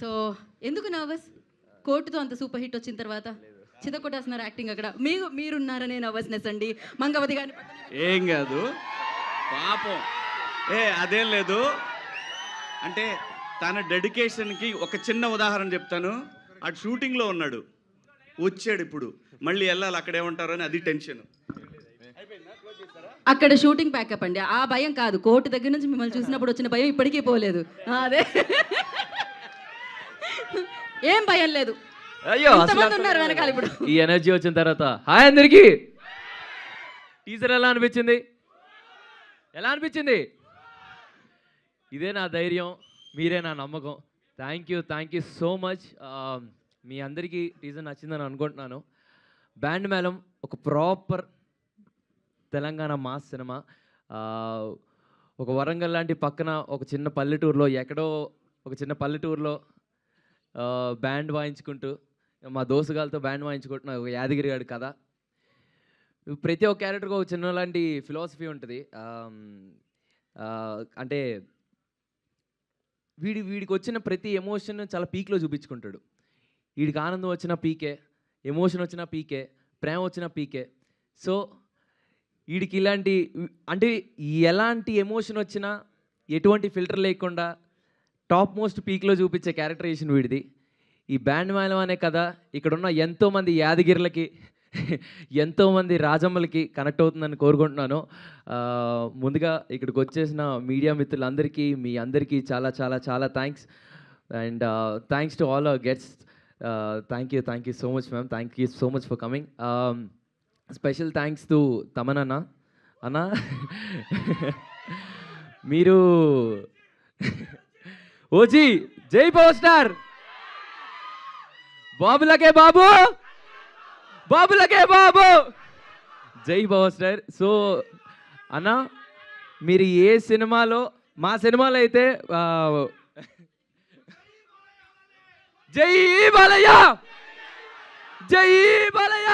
So ఎందుకు nervous? కోర్టుతో అంత super hit వచ్చిన తర్వాత చితకొట్టేస్తున్నారు యాక్టింగ్ అక్కడ. మీరున్నారనే నర్వస్నెస్ అండి. మంగవతి గారిని ఏం కాదు పాపం. అదేం లేదు. అంటే తన డెడికేషన్కి ఒక చిన్న ఉదాహరణ చెప్తాను. అటు షూటింగ్లో ఉన్నాడు, వచ్చాడు, ఇప్పుడు మళ్ళీ వెళ్ళాలి, అక్కడ ఏమంటారు అని అది టెన్షన్. అక్కడ షూటింగ్ ప్యాకప్ అండి. ఆ భయం కాదు, కోర్టు దగ్గర నుంచి మిమ్మల్ని చూసినప్పుడు వచ్చిన భయం ఇప్పటికీ పోలేదు. అదే ఏం భయం లేదు. అయ్యో ఇంతమంది ఉన్నారు వెనకాల. ఇప్పుడు ఈ ఎనర్జీ వచ్చిన తర్వాత హాయ్ అందరికి. టీజర్ ఎలా అనిపించింది? ఎలా అనిపించింది? ఇదే నా ధైర్యం, మీరే నా నమ్మకం. Thank you so much. మీ అందరికీ టీజర్ నచ్చిందని అనుకుంటున్నాను. బ్యాండ్ మేళం ఒక ప్రాపర్ తెలంగాణ మాస్ సినిమా. ఒక వరంగల్ లాంటి పక్కన ఒక చిన్న పల్లెటూరులో, ఎక్కడో ఒక చిన్న పల్లెటూరులో బ్యాండ్ వాయించుకుంటూ, మా దోస్తుగాలతో బ్యాండ్ వాయించుకుంటున్న ఒక యాదగిరి గారి కథ. ప్రతి ఒక్క క్యారెక్టర్కి ఒక చిన్న లాంటి ఫిలాసఫీ ఉంటుంది. అంటే వీడికి వచ్చిన ప్రతి ఎమోషన్ చాలా పీక్లో చూపించుకుంటాడు. వీడికి ఆనందం వచ్చిన పీకే, ఎమోషన్ వచ్చిన పీకే, ప్రేమ వచ్చిన పీకే. సో వీడికి ఇలాంటి, అంటే ఎలాంటి ఎమోషన్ వచ్చినా ఎటువంటి ఫిల్టర్ లేకుండా టాప్ మోస్ట్ పీక్లో చూపించే క్యారెక్టరైజేషన్ వీడిది. ఈ బ్యాండ్ మేళం అనే కథ ఇక్కడున్న ఎంతోమంది యాదగిరులకి, ఎంతోమంది రాజమ్మలకి కనెక్ట్ అవుతుందని కోరుకుంటున్నాను. ముందుగా ఇక్కడికి వచ్చేసిన మీడియా మిత్రులందరికీ, మీ అందరికీ చాలా చాలా చాలా thanks. And thanks to all our guests. Thank you so much ma'am. Thank you so much for coming. Special thanks to Thaman అన్న. మీరు ఓజీ జై పవర్ స్టార్, బాబులకే బాబు, బాబులకే బాబు, జై పవర్ స్టార్. సో అన్న, మీరు ఏ సినిమాలో, మా సినిమాలో అయితే జై బాలయ్య, జై బాలయ్య,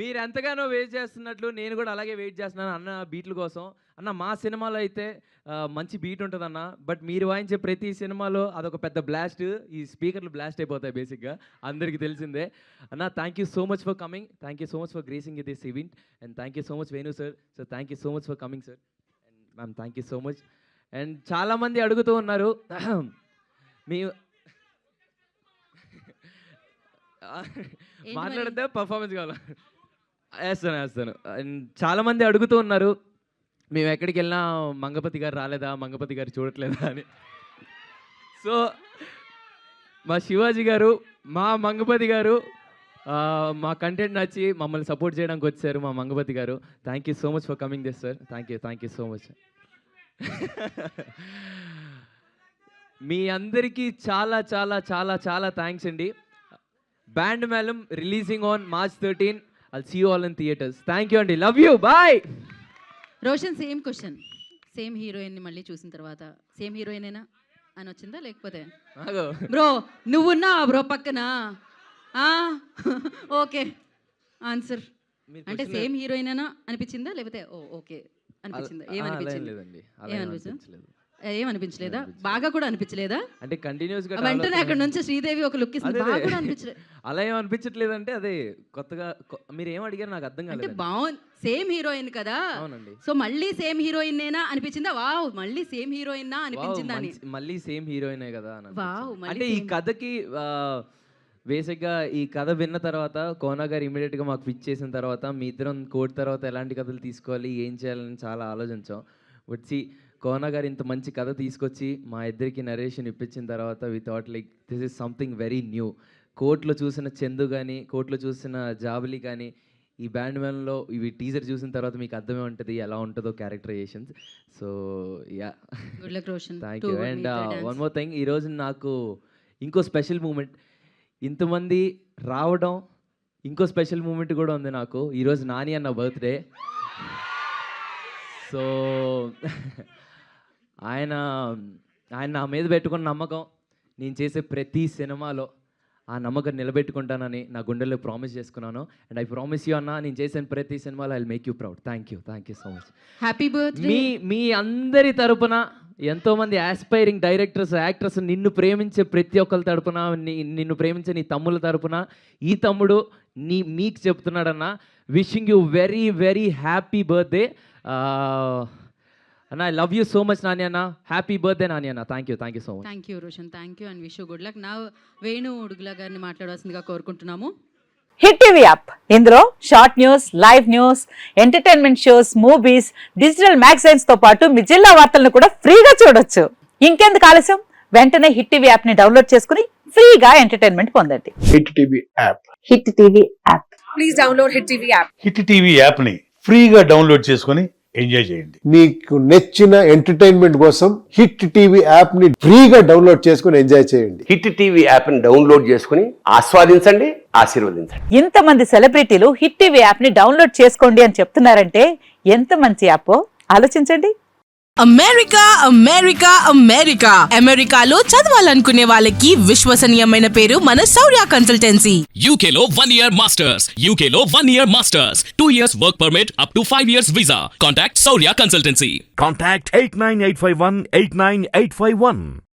మీరు ఎంతగానో వెయిట్ చేస్తున్నట్లు నేను కూడా అలాగే వెయిట్ చేస్తున్నాను అన్న బీట్ల కోసం. అన్న మా సినిమాలో అయితే మంచి బీట్ ఉంటుంది అన్న, బట్ మీరు వాయించే ప్రతి సినిమాలో అదొక పెద్ద బ్లాస్ట్, ఈ స్పీకర్లు బ్లాస్ట్ అయిపోతాయి బేసిక్గా, అందరికీ తెలిసిందే. అన్న thank you so much for coming, thank you so much for gracing this event, and thank you so much Venu sir. So thank you so much for coming sir. And ma'am thank you so much. And చాలామంది అడుగుతూ ఉన్నారు మీ మాట్లాడితే performance కావాలా? వేస్తాను. And చాలామంది అడుగుతూ ఉన్నారు, మేము ఎక్కడికి వెళ్ళినా మంగపతి గారు రాలేదా, మంగపతి గారు చూడట్లేదా అని. సో మా శివాజీ గారు, మా మంగపతి గారు, మా కంటెంట్ నచ్చి మమ్మల్ని సపోర్ట్ చేయడానికి వచ్చారు మా మంగపతి గారు. Thank you so much for coming this sir. Thank you so much. మీ అందరికీ చాలా చాలా చాలా చాలా థ్యాంక్స్ అండి. బ్యాండ్ మేళం releasing on March 13. I'll see you all in theaters. Thank you అండి. Love you. Bye. Roshan, same question. Same హీరోయిన్ని మళ్ళీ చూసిన తర్వాత సేమ్ హీరోయినేనా అని వచ్చిందా, లేకపోతే బ్రో నువ్వున్నా బ్రో పక్కన? Okay answer. అంటే సేమ్ హీరోయినేనా అనిపించిందా, లేకపోతే ఓకే అనిపించిందా? ఏమనిపించింది? ఏమనిపించలేదా? బాగా కూడా అనిపించలేదా? అంటే కంటిన్యూస్ గా వెంటనే అక్కడ నుంచి శ్రీదేవి ఒక లుక్ ఇస్తుంది, బాగా కూడా అనిపించలేదు. అలా ఏం అనిపించట్లేదు. అంటే అదే కొత్తగా మీరు ఏం అడిగారు నాకు అర్థం కాలేదు. అంటే బాగుంది, సేమ్ హీరోయిన్ కదా. అవునండి. సో మళ్ళీ సేమ్ హీరోయిన్ నేనా అనిపించిందా? వావ్, మళ్ళీ సేమ్ హీరోయిన్ నా అనిపించిందా అని. మళ్ళీ సేమ్ హీరోయినే కదా అని. వావ్, అంటే ఈ కథకి బేసిక్గా ఈ కథ విన్న తర్వాత కోనా గారు ఇమీడియట్గా మాకు పిచ్ చేసిన తర్వాత మీ ఇద్దరం కోర్టు తర్వాత ఎలాంటి కథలు తీసుకోవాలి, ఏం చేయాలని చాలా ఆలోచించాం. వచ్చి కోనా గారు ఇంత మంచి కథ తీసుకొచ్చి మా ఇద్దరికి నరేషన్ ఇప్పించిన తర్వాత we thought like this is something very new. కోర్టులో చూసిన చందు కానీ, కోర్టులో చూసిన జాబిలి కానీ, ఈ బ్యాండ్ మేళంలో ఇవి టీజర్ చూసిన తర్వాత మీకు అర్థమే ఉంటుంది ఎలా ఉంటుందో characterisations. So yeah, thank you. And one more thing, ఈరోజు నాకు ఇంకో స్పెషల్ మూమెంట్, ఇంతమంది రావడం, ఇంకో స్పెషల్ మూమెంట్ కూడా ఉంది నాకు. ఈరోజు నాని అన్న బర్త్డే. సో ఆయన నా మీద పెట్టుకున్న నమ్మకం, నేను చేసే ప్రతి సినిమాలో ఆ నమ్మకం నిలబెట్టుకుంటానని నా గుండెల్లో ప్రామిస్ చేసుకున్నాను. అండ్ ఐ ప్రామిస్ యూ అన్న, నేను చేసిన ప్రతి సినిమాలో I make you proud. Thank you so much. Happy birthday. మీ అందరి తరపున, ఎంతోమంది ఆస్పైరింగ్ డైరెక్టర్స్, యాక్టర్స్, నిన్ను ప్రేమించే ప్రతి ఒక్కరి తరపున, నిన్ను ప్రేమించే నీ తమ్ముల తరపున ఈ తమ్ముడు మీకు చెప్తున్నాడన్న, wishing you very very happy birthday అన్న. I love you so much Nani అన్న. హ్యాపీ బర్త్డే నాని అన్న. Thank you so much. Thank you Roshan, thank you and wish you good luck. నా వేణు ఉడుగుల గారిని మాట్లాడాల్సిందిగా కోరుకుంటున్నాము. హిట్ టీవీ యాప్, ఇందులో short news, live news, entertainment shows, movies, digital magazines తో పాటు మీ జిల్లా వార్తలను కూడా ఫ్రీగా చూడొచ్చు. ఇంకెందుకు ఆలస్యం, వెంటనే హిట్ టీవీ యాప్ ని డౌన్లోడ్ చేసుకుని ఫ్రీగా ఎంటర్టైన్మెంట్ పొందండి. Hit TV app. Hit TV app. Please download hit TV app. Hit TV app ని ఫ్రీగా డౌన్లోడ్ చేసుకొని ఎంజాయ్ చేయండి. మీకు నచ్చిన ఎంటర్టైన్మెంట్ కోసం హిట్ టీవీ యాప్ ని ఫ్రీగా డౌన్లోడ్ చేసుకొని ఎంజాయ్ చేయండి. హిట్ టీవీ యాప్ ని డౌన్లోడ్ చేసుకుని ఆస్వాదించండి, ఆశీర్వదించండి. ఇంతమంది సెలబ్రిటీలు హిట్ టీవీ యాప్ ని డౌన్లోడ్ చేసుకోండి అని చెప్తున్నారంటే ఎంత మంచి యాప్ ఆలోచించండి. అమెరికా అమెరికా అమెరికా అమెరికాలో చదవాలనుకునే వాళ్ళకి విశ్వసనీయమైన పేరు మన శౌర్య కన్సల్టెన్సీ. UK లో 1 year masters. UK లో 1 year masters. 2 years work permit up to 5 years visa. Contact Saurya Consultancy. Contact 89851 89851.